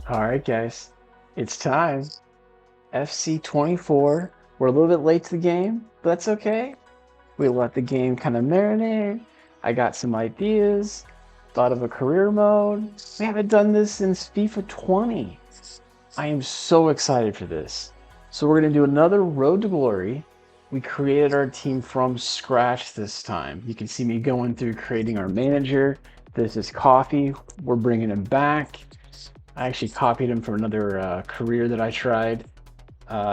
All right, guys, it's time. FC24. We're a little bit late to the game, but that's okay. We let the game kind of marinate. I got some ideas, thought of a career mode. We haven't done this since FIFA 20. I am so excited for this. So we're going to do another Road to Glory. We created our team from scratch this time. You can see me going through creating our manager. This is Coffee. We're bringing him back. I actually copied him from another career that I tried.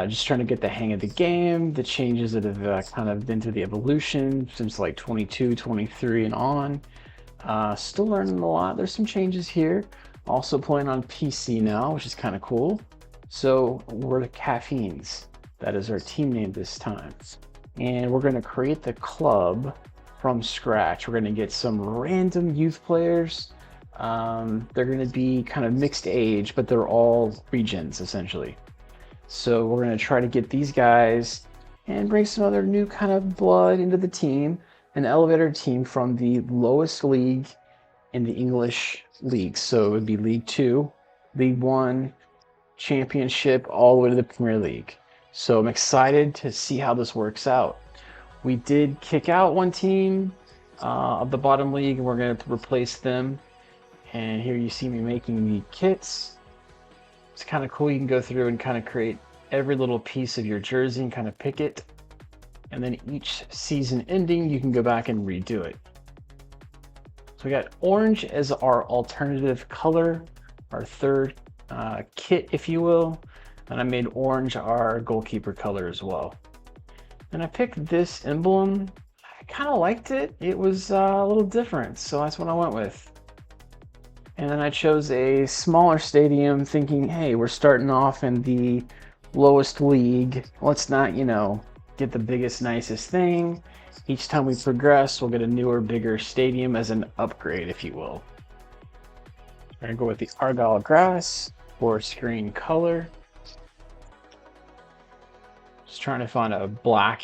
Just trying to get the hang of the game, the changes that have kind of been through the evolution since like 22, 23 and on. Still learning a lot. There's some changes here. Also playing on PC now, which is kind of cool. So we're the Caffeines. That is our team name this time. And we're going to create the club from scratch. We're going to get some random youth players. They're going to be kind of mixed age, but they're all regens essentially. So we're going to try to get these guys and bring some other new kind of blood into the team and elevate our team from the lowest league in the English leagues. So it would be League 2, League 1, Championship, all the way to the Premier League. So I'm excited to see how this works out. We did kick out one team of the bottom league, and we're going to replace them. And here you see me making the kits. It's kind of cool. You can go through and kind of create every little piece of your jersey and kind of pick it. And then each season ending, you can go back and redo it. So we got orange as our alternative color, our third kit, if you will. And I made orange our goalkeeper color as well. And I picked this emblem. I kind of liked it. It was a little different, so that's what I went with. And then I chose a smaller stadium thinking, hey, we're starting off in the lowest league. Let's not, get the biggest, nicest thing. Each time we progress, we'll get a newer, bigger stadium as an upgrade, if you will. We're gonna go with the Argyle grass for screen color. Just trying to find a black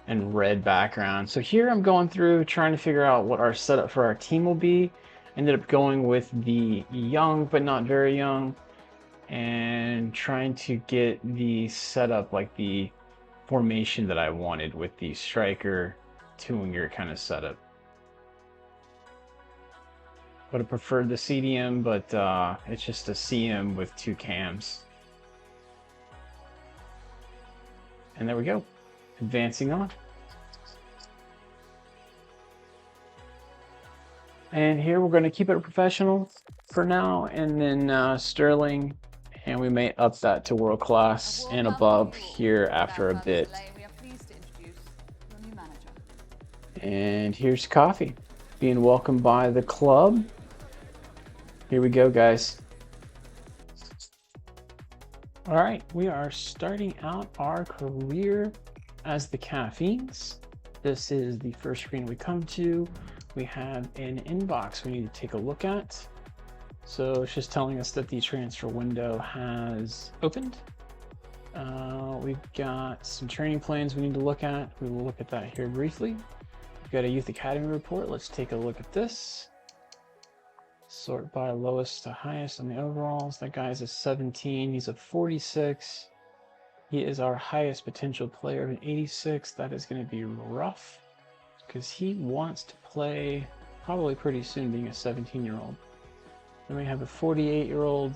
and red background. So here I'm going through trying to figure out what our setup for our team will be. Ended up going with the young but not very young and trying to get the setup like the formation that I wanted with the striker two-winger kind of setup. Would have preferred the CDM, but it's just a CM with two cams. And there we go, advancing on. And here we're going to keep it professional for now, and then Sterling, and we may up that to world class and above here after a bit. And here's Coffee being welcomed by the club. Here we go, guys. All right, we are starting out our career as the Caffeines. This is the first screen we come to. We have an inbox we need to take a look at. So it's just telling us that the transfer window has opened. We've got some training plans we need to look at. We will look at that here briefly. We've got a youth academy report. Let's take a look at this. Sort by lowest to highest on the overalls. That guy's a 17. He's a 46. He is our highest potential player, an 86. That is going to be rough because he wants to play probably pretty soon, being a 17-year-old. Then we have a 48-year-old.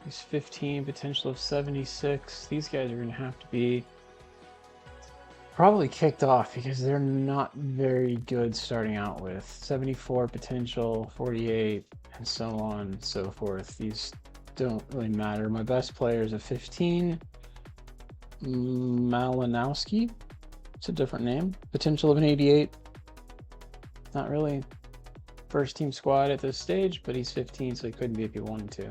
He's 15, potential of 76. These guys are going to have to be probably kicked off because they're not very good starting out with. 74 potential, 48, and so on and so forth. These don't really matter. My best player is a 15, Malinowski. It's a different name. Potential of an 88. Not really first team squad at this stage, but he's 15, so he couldn't be if he wanted to.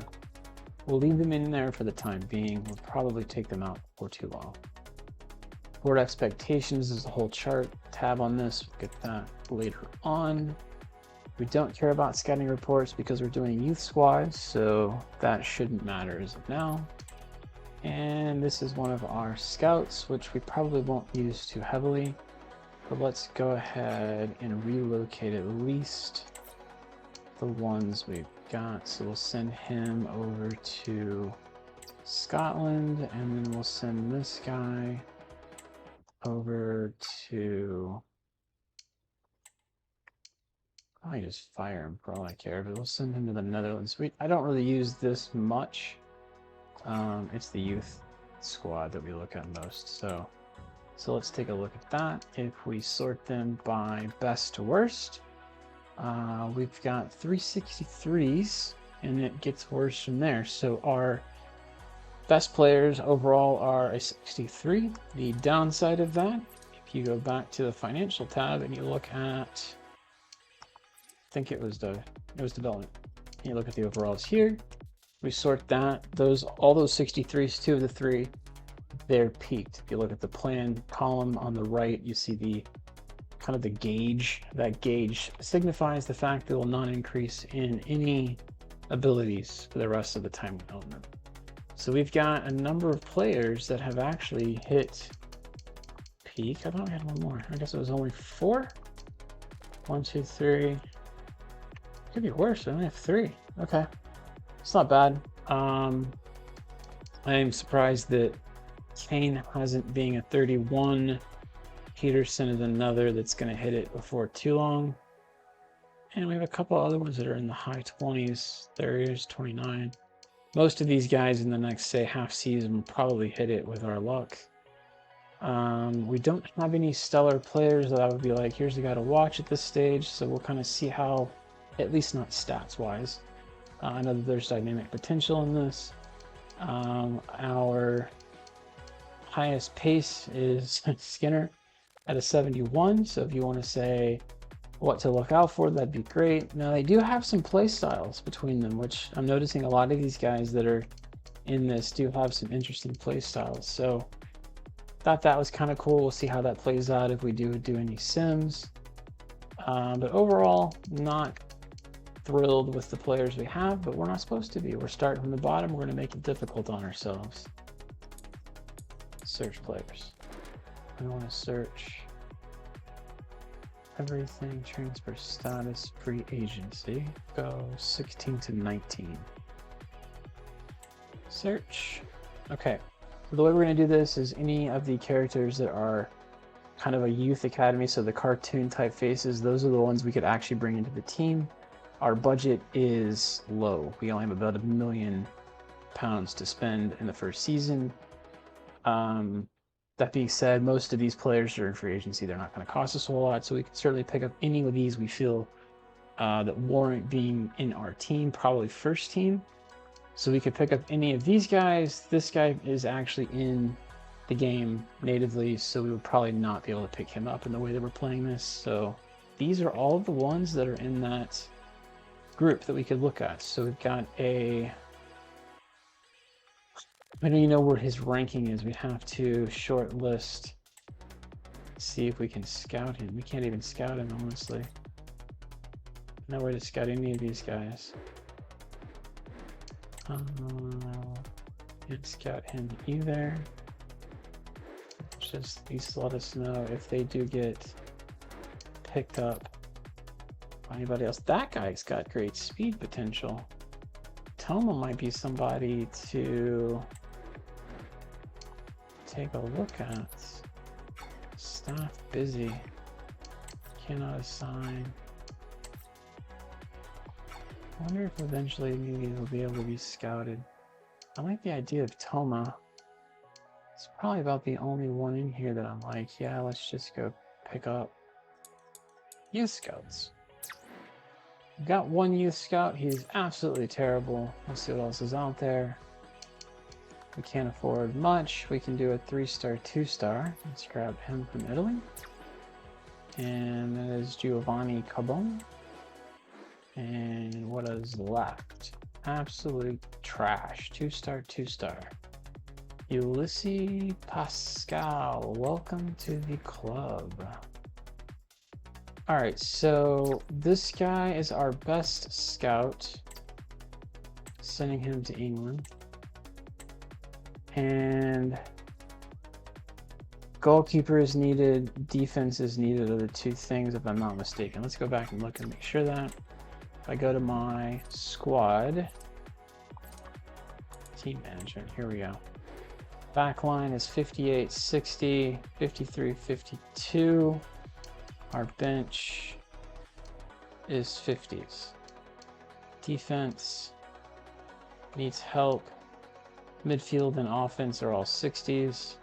We'll leave them in there for the time being. We'll probably take them out for too long. Board expectations is a whole chart tab on this. We'll get that later on. We don't care about scouting reports because we're doing youth squads, so that shouldn't matter as of now. And this is one of our scouts, which we probably won't use too heavily. But let's go ahead and relocate at least the ones we've got, so we'll send him over to Scotland, and then we'll send this guy over to, I just fire him for all I care, but we'll send him to the Netherlands. I don't really use this much. It's the youth squad that we look at most. So let's take a look at that. If we sort them by best to worst, we've got 363s, and it gets worse from there. So our best players overall are a 63. The downside of that, if you go back to the financial tab and you look at, I think it was development. And you look at the overalls here. We sort that. All those 63s, 2 of the 3, they're peaked. If you look at the plan column on the right, you see the kind of the gauge. That gauge signifies the fact that it will not increase in any abilities for the rest of the time we own them. So we've got a number of players that have actually hit peak. I thought we had one more. I guess it was only 4. 1, 2, 3. Could be worse. I only have 3. Okay. It's not bad. I'm surprised that Kane hasn't, being a 31. Peterson is another that's going to hit it before too long. And we have a couple other ones that are in the high 20s. There is 29. Most of these guys in the next, say, half season will probably hit it with our luck. We don't have any stellar players that I would be like, here's the guy to watch at this stage. So we'll kind of see how, at least not stats-wise. I know that there's dynamic potential in this. Our highest pace is Skinner at a 71. So if you want to say what to look out for, that'd be great. Now, they do have some play styles between them, which I'm noticing a lot of these guys that are in this do have some interesting play styles. So thought that was kind of cool. We'll see how that plays out if we do any sims. But overall, not thrilled with the players we have, but we're not supposed to be. We're starting from the bottom. We're going to make it difficult on ourselves. Search players. We want to search everything, transfer status, free agency. Go 16 to 19. Search. Okay. So the way we're going to do this is any of the characters that are kind of a youth academy, so the cartoon type faces, those are the ones we could actually bring into the team. Our budget is low. We only have about £1 million to spend in the first season. That being said, most of these players are in free agency. They're not going to cost us a whole lot, so we can certainly pick up any of these we feel that warrant being in our team, probably first team. So we could pick up any of these guys. This guy is actually in the game natively, so we would probably not be able to pick him up in the way that we're playing this. So these are all of the ones that are in that group that we could look at. So we've got I don't even know where his ranking is. We have to short list, see if we can scout him. We can't even scout him, honestly. No way to scout any of these guys. Can't scout him either. Just at least let us know if they do get picked up by anybody else. That guy's got great speed potential. Toma might be somebody to take a look at. Staff busy. Cannot assign. I wonder if eventually maybe he'll be able to be scouted. I like the idea of Toma. It's probably about the only one in here that I'm like, yeah, let's just go pick up. Youth scouts. We've got one youth scout. He's absolutely terrible. Let's see what else is out there. We can't afford much. We can do a 3-star, 2-star. Let's grab him from Italy. And that is Giovanni Cabon. And what is left? Absolute trash. 2-star, 2-star. Ulysses Pascal, welcome to the club. All right, so this guy is our best scout. Sending him to England. And goalkeeper is needed, defense is needed are the two things, if I'm not mistaken. Let's go back and look and make sure that. If I go to my squad, team management, here we go. Backline is 58, 60, 53, 52. Our bench is 50s. Defense needs help. Midfield and offense are all 60s.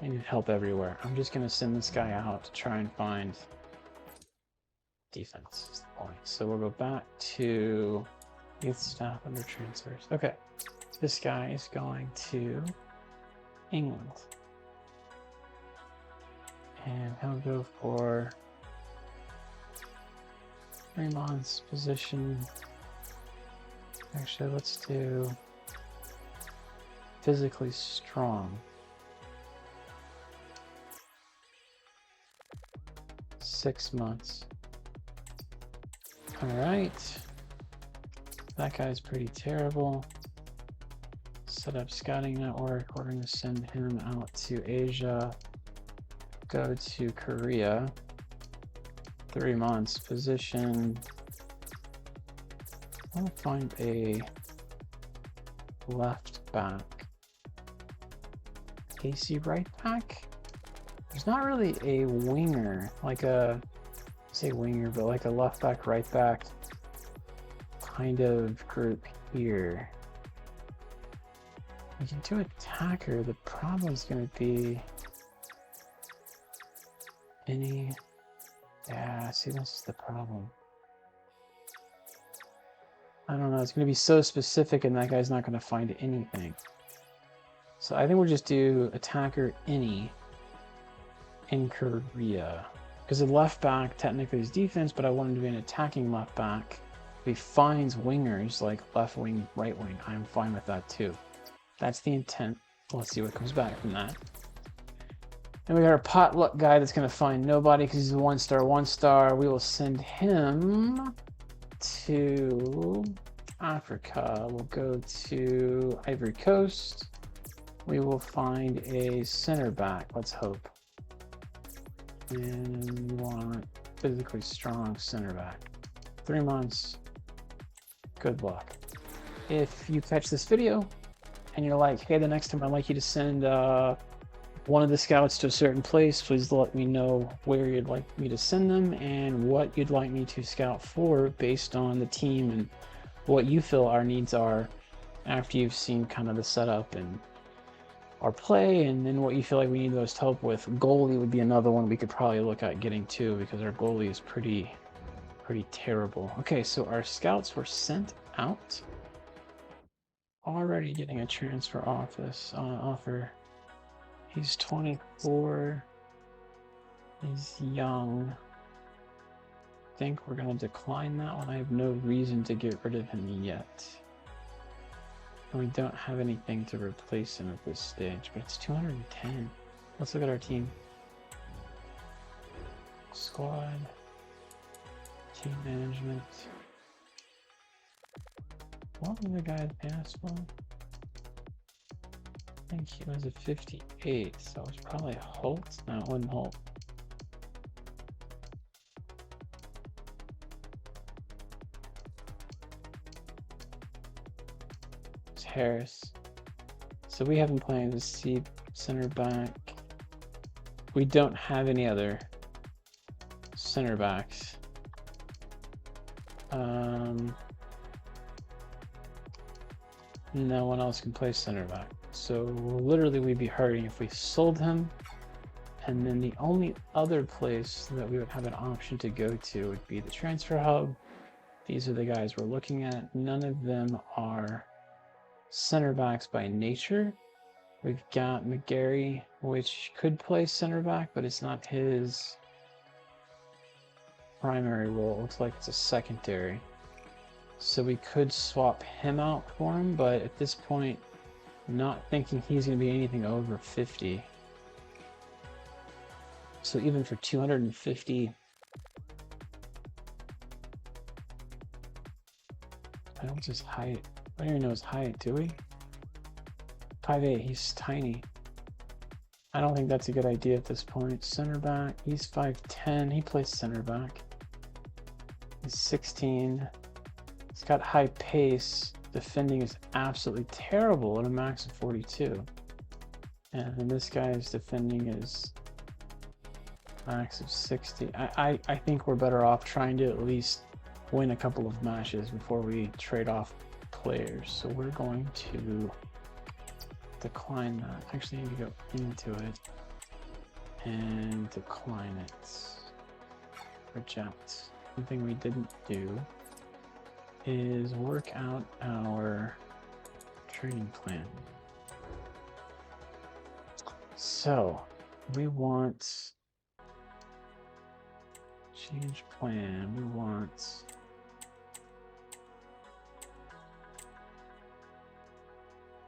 I need help everywhere. I'm just going to send this guy out to try and find defense is the point. So we'll go back to youth staff under transfers. Okay, this guy is going to England. And he'll go for 3 months position. Actually, let's do physically strong. 6 months. All right. That guy's pretty terrible. Set up scouting network. We're going to send him out to Asia. Go to Korea. 3 months position. I want to find a left back. AC right back? There's not really a winger, like a, I say winger, but like a left back, right back kind of group here. We can do attacker. The problem is going to be any, yeah, see, this is the problem. I don't know, it's going to be so specific and that guy's not going to find anything. So I think we'll just do attacker any in Korea. Because the left back technically is defense, but I want him to be an attacking left back. If he finds wingers like left wing, right wing, I'm fine with that too. That's the intent. Let's see what comes back from that. And we got our potluck guy that's going to find nobody because he's a 1-star, 1-star. We will send him to Africa. We'll go to Ivory Coast. We will find a center back, let's hope. And we want physically strong center back. 3 months. Good luck. If you catch this video and you're like, hey, the next time I'd like you to send one of the scouts to a certain place, please let me know where you'd like me to send them and what you'd like me to scout for based on the team and what you feel our needs are after you've seen kind of the setup and our play, and then what you feel like we need most help with. Goalie would be another one we could probably look at getting too, because our goalie is pretty terrible. Okay, so our scouts were sent out. Already getting a transfer offer. He's 24. He's young. I think we're gonna decline that one. I have no reason to get rid of him yet. We don't have anything to replace him at this stage, but it's 210. Let's look at our team. Squad. Team management. What was the guy's pass for? I think he was a 58, so it was probably Holt. No, it wasn't Holt. Harris. So we have him playing the C center back. We don't have any other center backs. No one else can play center back. So literally we'd be hurting if we sold him. And then the only other place that we would have an option to go to would be the transfer hub. These are the guys we're looking at. None of them are center backs by nature. We've got McGarry, which could play center back, but it's not his primary role. It looks like it's a secondary. So we could swap him out for him, but at this point, not thinking he's going to be anything over 50. So even for 250, I don't just height. I don't even know his height, do we? 5'8", he's tiny. I don't think that's a good idea at this point. Center back, he's 5'10", he plays center back. He's 16. He's got high pace. Defending is absolutely terrible at a max of 42. And then this guy's defending is max of 60. I think we're better off trying to at least win a couple of matches before we trade off players. So we're going to decline that. Actually, I need to go into it and decline it. Reject. One thing we didn't do is work out our training plan. So we want change plan. We want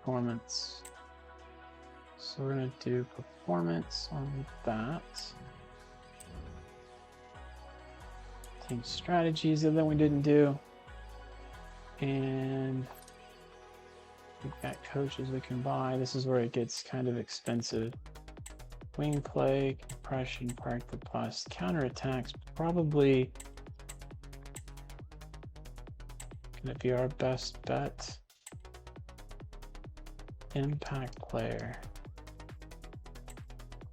performance. So we're going to do performance on that. Team strategies that we didn't do. And we've got coaches we can buy. This is where it gets kind of expensive. Wing play, compression, park the plus, counterattacks, probably gonna be our best bet. Impact player.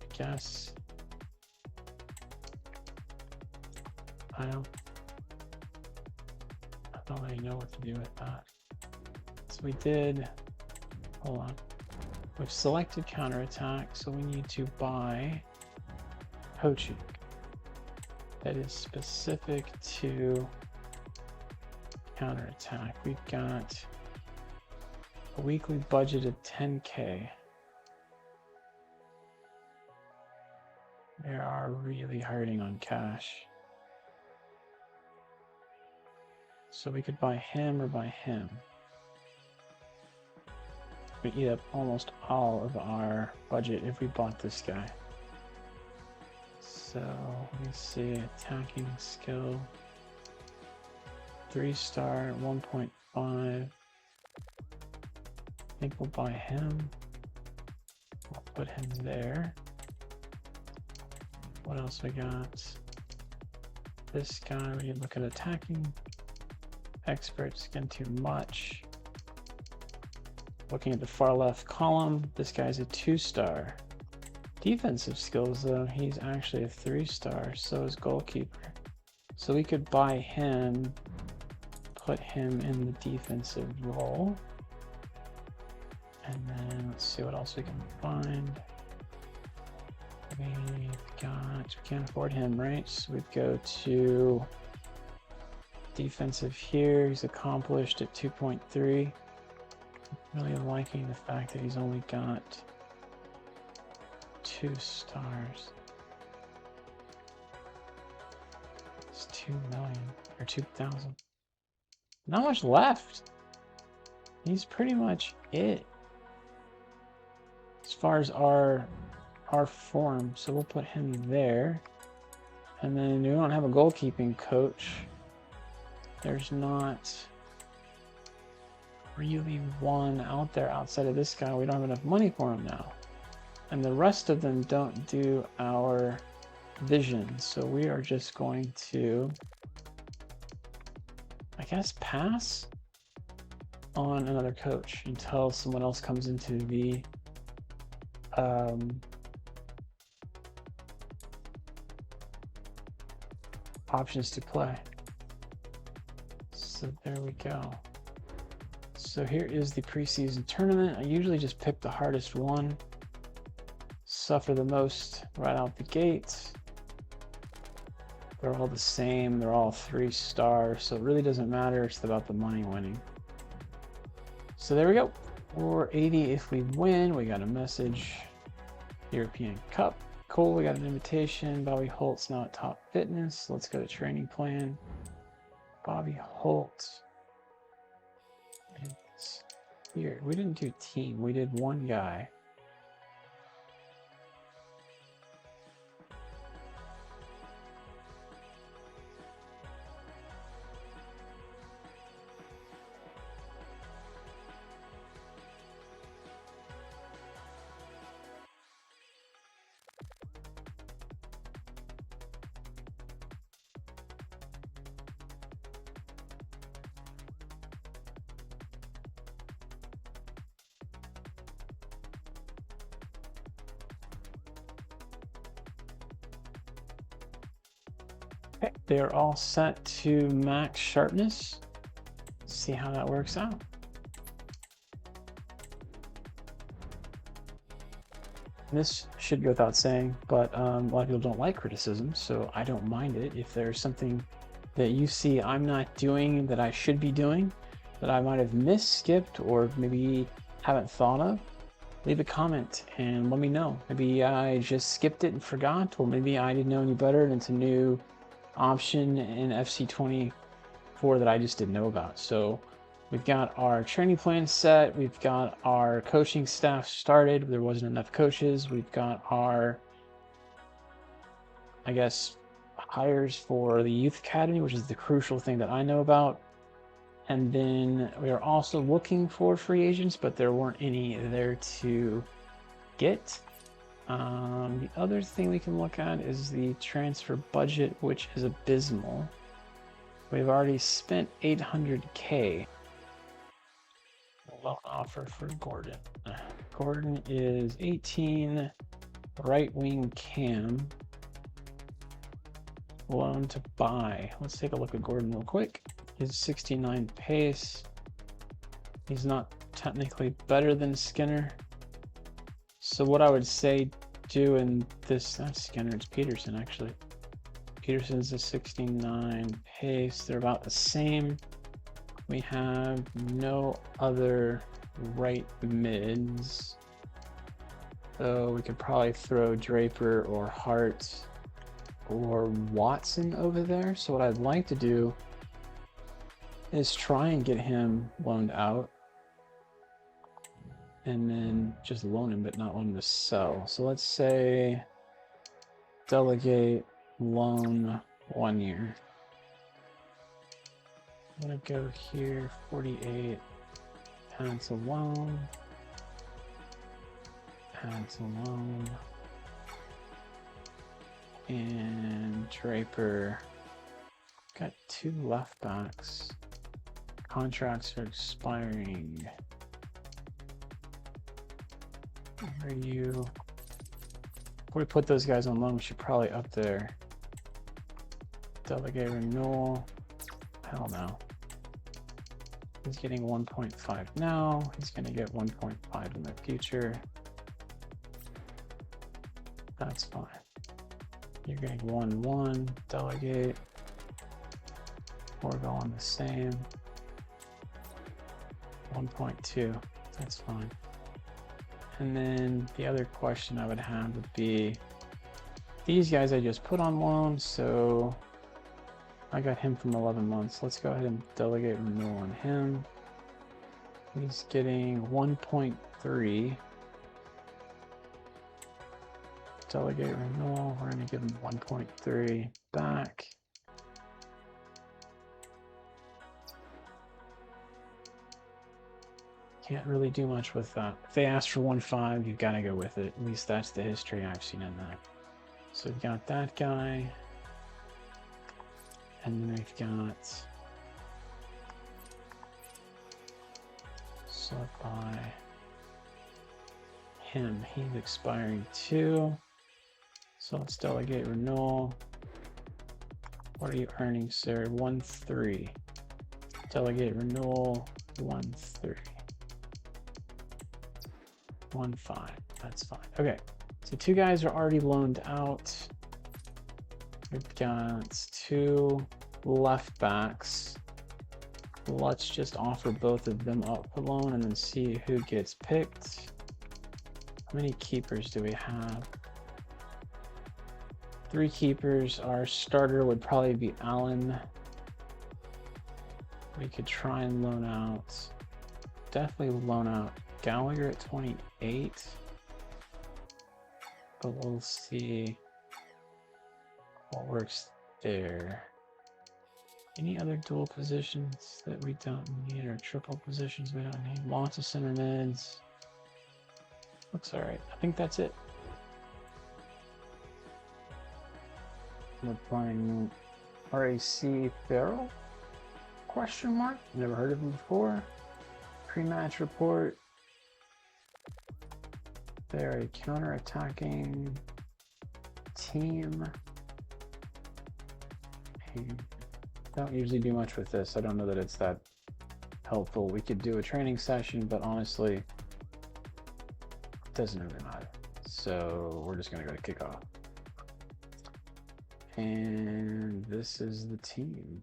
I guess. I don't really know what to do with that. So we did, hold on. We've selected counterattack, so we need to buy coaching that is specific to counterattack. We've got a weekly budget of 10K. We are really hurting on cash. So we could buy him or buy him. We eat up almost all of our budget if we bought this guy. So let me see, attacking skill. 3-star, 1.5. I think we'll buy him. I'll put him there. What else we got? This guy, we can look at attacking. Experts, again, too much. Looking at the far left column, this guy's a 2-star. Defensive skills, though, he's actually a 3-star, so is goalkeeper. So we could buy him, put him in the defensive role. And then let's see what else we can find. We can't afford him, right? So we'd go to defensive here. He's accomplished at 2.3. Really liking the fact that he's only got 2 stars. It's 2 million or 2,000. Not much left. He's pretty much it as far as our form. So we'll put him there. And then we don't have a goalkeeping coach. There's not really one out there outside of this guy. We don't have enough money for him now. And the rest of them don't do our vision. So we are just going to, I guess, pass on another coach until someone else comes into the options to play. So there we go. So here is the preseason tournament. I usually just pick the hardest one. Suffer the most right out the gate. They're all the same. They're all 3 stars. So it really doesn't matter. It's about the money winning. So there we go. 480 if we win. We got a message. European Cup. Cool. We got an invitation. Bobby Holt's now at Top Fitness. Let's go to training plan. Bobby Holt. It's here. We didn't do team. We did one guy. Okay, they're all set to max sharpness. See how that works out. This should go without saying, but a lot of people don't like criticism, so I don't mind it. If there's something that you see I'm not doing that I should be doing, that I might have missed, skipped, or maybe haven't thought of, leave a comment and let me know. Maybe I just skipped it and forgot, or maybe I didn't know any better and it's a new option in FC24 that I just didn't know about. So we've got our training plan set. We've got our coaching staff started. There wasn't enough coaches. We've got our, I guess, hires for the youth academy, which is the crucial thing that I know about. And then we are also looking for free agents, but there weren't any there to get. The other thing we can look at is the transfer budget, which is abysmal. We've already spent 800K. Loan offer for Gordon. Gordon is 18, right wing cam. Loan to buy. Let's take a look at Gordon real quick. He's 69 pace. He's not technically better than Skinner. So what I would say do in this, that's Skinner, it's Peterson actually. Peterson's a 69 pace. They're about the same. We have no other right mids. So we could probably throw Draper or Hart or Watson over there. So what I'd like to do is try and get him loaned out and then just loan him, but not loan him to sell. So let's say delegate loan 1 year. I'm gonna go here, 48, cancel loan, and Draper. Got 2 left backs. Contracts are expiring. Where are you? Before we put those guys on loan, we should probably up there. Delegate renewal. Hell no. He's getting 1.5 now. He's going to get 1.5 in the future. That's fine. You're getting 1-1. Delegate. We're going the same. 1.2. That's fine. And then the other question I would have would be these guys I just put on loan, so I got him from 11 months. Let's go ahead and delegate renewal on him. He's getting 1.3. Delegate renewal, we're going to give him 1.3 back. Can't really do much with that. If they ask for 1.5, you've got to go with it. At least that's the history I've seen in that. So we've got that guy. And then we've got sort by him. He's expiring too. So let's delegate renewal. What are you earning, sir? 1.3. Delegate renewal 1.3. 1.5. That's fine. Okay. So 2 guys are already loaned out. We've got 2 left backs. Let's just offer both of them up for loan and then see who gets picked. How many keepers do we have? 3 keepers. Our starter would probably be Allen. We could try and loan out. Definitely loan out Gallagher at 28. But we'll see what works there. Any other dual positions that we don't need, or triple positions we don't need? Lots of center mids. Looks all right. I think that's it. We're playing RAC Farrell? Question mark? Never heard of him before. Pre-match report. They're a counter-attacking team. Don't usually do much with this. I don't know that it's that helpful. We could do a training session, but honestly, it doesn't really matter. So we're just going to go to kickoff. And this is the team.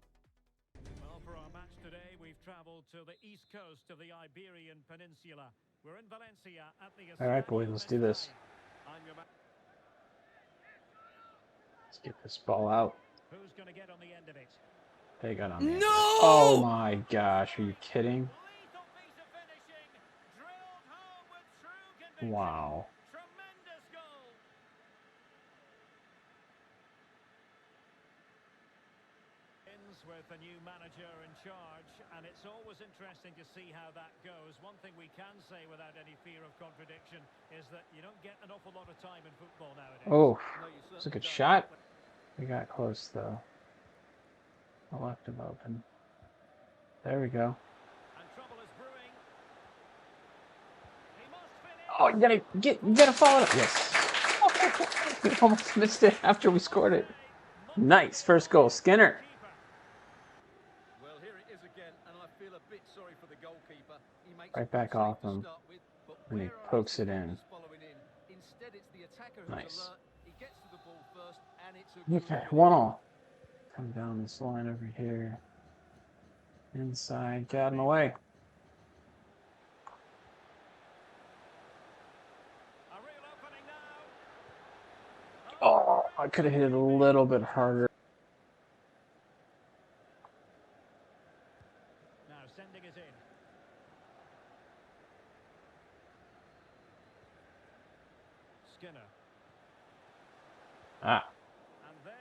Well, for our match today, we've traveled to the east coast of the Iberian Peninsula. We're in Valencia at the All right, boys, let's do this. Let's get this ball out. Who's going to get on the end of it? They got on the end. No! Oh my gosh, are you kidding? Wow. Tremendous goal. With the new manager in charge, and it's always interesting to see how that goes. One thing we can say without any fear of contradiction is that you don't get an awful lot of time in football nowadays. Oh, it's a good shot. We got close though. I left him open. There we go. And trouble is brewing. He must finish. Oh, you gotta follow it up. Yes. We almost missed it after we scored it. Nice first goal, Skinner. Well, here it is again, and I feel a bit sorry for the goalkeeper. He makes Right back off him, and he pokes it in. Instead, it's the attacker who's Nice. alert. He gets to the ball first, and it's a Okay, 1-1. Come down this line over here. Inside, get out of my way. A real opening now. Oh, I could have hit it a little bit harder. Now sending it in. Skinner. Ah, And there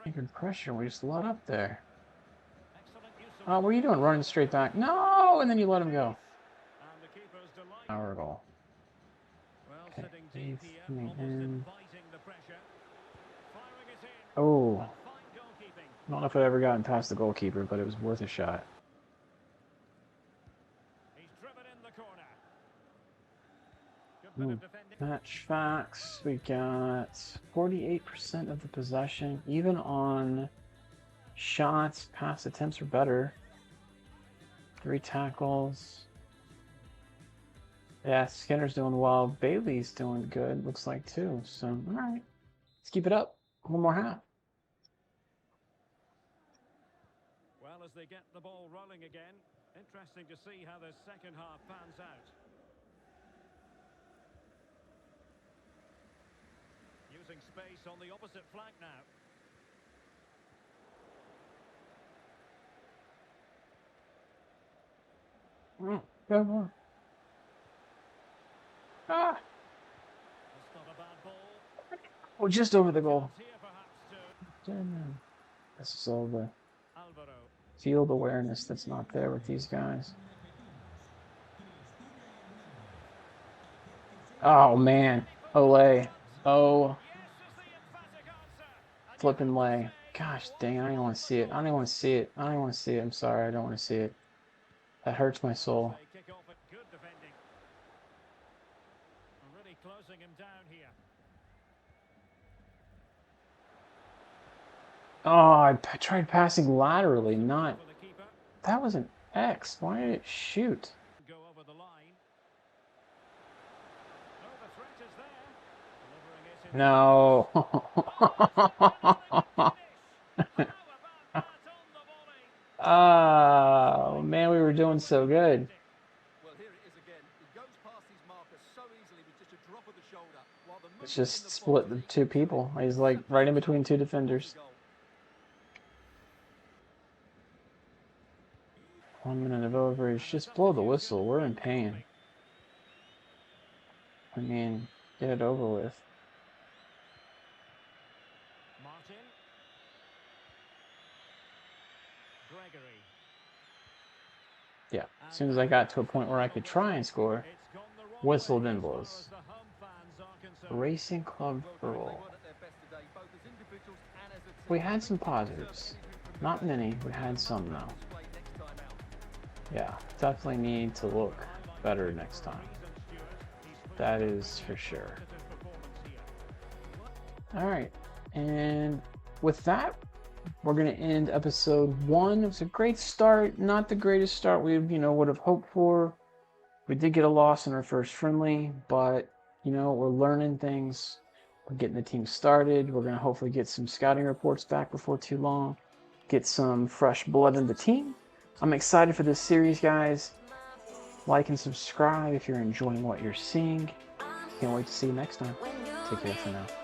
at good pressure. We just let up there. excellent use of Oh, what are you doing? Running straight back? No, and then you let him go. and the keeper's delight. Our goal. Well, Okay, sitting he's deep here, coming almost in. inviting the pressure. Firing it in. Oh, Fine goalkeeping. I don't know if I've ever gotten past the goalkeeper, but it was worth a shot. He's driven in the corner. Good bit of defending. Match facts. We got 48% of the possession, even on shots. Pass attempts are better. 3 tackles. Yeah, Skinner's doing well. Bailey's doing good, looks like, too. So, all right. Let's keep it up. One more half. Well, as they get the ball rolling again, interesting to see how the second half pans out. Using space on the opposite flank now. Go more. Ah! That's not a bad ball. Oh, just over the goal. Here perhaps to This is all the Alvaro. field awareness that's not there with these guys. Oh, man. Olay. Oh, flipping lay. Gosh dang, I don't even want to see it. I don't even want to see it. I don't even want to see it. I'm sorry, I don't want to see it. That hurts my soul. They kick off at good defending. And really closing him down here. Oh, I tried passing laterally, not... For the keeper. That was an X. Why did it shoot? Go over the line. Oh, the threat is there. Delivering it in. No. Oh, man, we were doing so good. Well, here it is again. He goes past his marker so easily with just a drop of the shoulder. While the It's just split the 2 people. He's like right in between 2 defenders. 1 minute of overage. Just blow the whistle. We're in pain. I mean, get it over with. Martin. Gregory. Yeah, as soon as I got to a point where I could try and score, It's gone the wrong whistle way then as far blows. as the home fans are concerned. Racing Club Burl. We had some positives. Not many, we had some though. Yeah, definitely need to look better next time. That is for sure. Alright, and with that, we're going to end episode 1. It was a great start, not the greatest start we would have hoped for. We did get a loss in our first friendly, but we're learning things. We're getting the team started. We're going to hopefully get some scouting reports back before too long, get some fresh blood in the team. I'm excited for this series, guys. Like and subscribe if you're enjoying what you're seeing. Can't wait to see you next time. Take care for now.